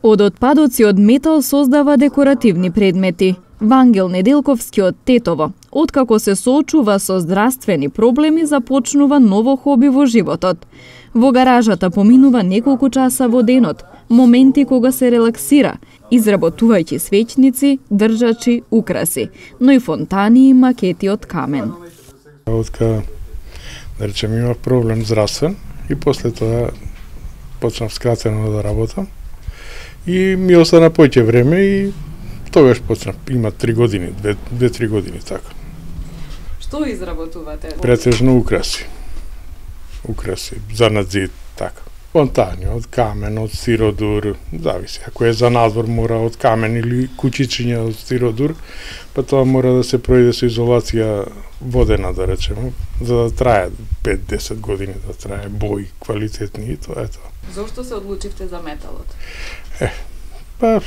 Од отпадоци од метал создава декоративни предмети. Вангел Неделковски од Тетово, откако се соочува со здравствени проблеми, започнува ново хоби во животот. Во гаражата поминува неколку часа во денот, моменти кога се релаксира, изработувајќи свечници, држачи, украси, но и фонтани и макети од камен. Откако, да речем, имав проблем здравствен и после тоа почнав скратено да работам и ми остана поќе време и тогаш почнав, има 3 години, 2-3 години така. Што изработувате? Претежно украси. Украси, за надзид, така. Фонтани, од камен, од стиродур, зависи. Ако е за надвор, мора од камен или кучичиња од стиродур, па тоа мора да се пројде со изолација водена, да речеме, за да трае 5-10 години, да трае бои квалитетни и тоа е тоа. Зошто се одлучивте за металот? Па,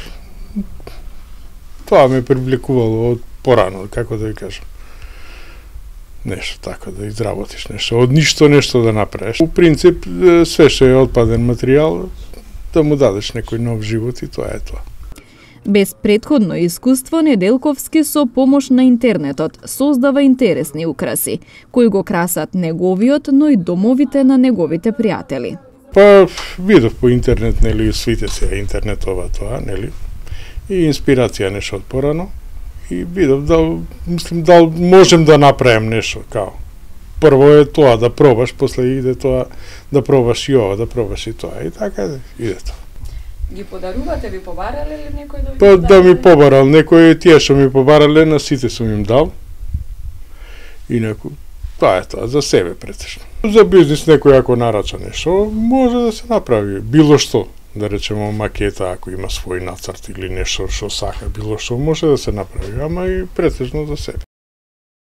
тоа ме привлекувало од порано, како да ви кажам. Нешто така, да изработиш нешто, од ништо нешто да направиш. У принцип, све што е отпаден материјал, да му дадеш некој нов живот и тоа е тоа. Без претходно искуство, Неделковски со помош на интернетот создава интересни украси, кои го красат неговиот, но и домовите на неговите пријатели. Па, видов по интернет, нели, свите се интернетова тоа, нели, и инспирација нешто од порано. И видов да можем да направим нешто као. Прво е тоа да пробаш, после иде тоа да пробаш и ова, да пробаш и тоа. И така иде тоа. Ги подарувате, ви побарале ли некој да ви Па да ми побарал некој, тие што ми побарале, на сите сум им дал. И некој, тоа е тоа, за себе претежно. За бизнис некој ако нарача нешто, може да се направи било што. Да речеме макета, ако има свој нацрт или нешто што сака, било што може да се направи, ама и претежно за себе.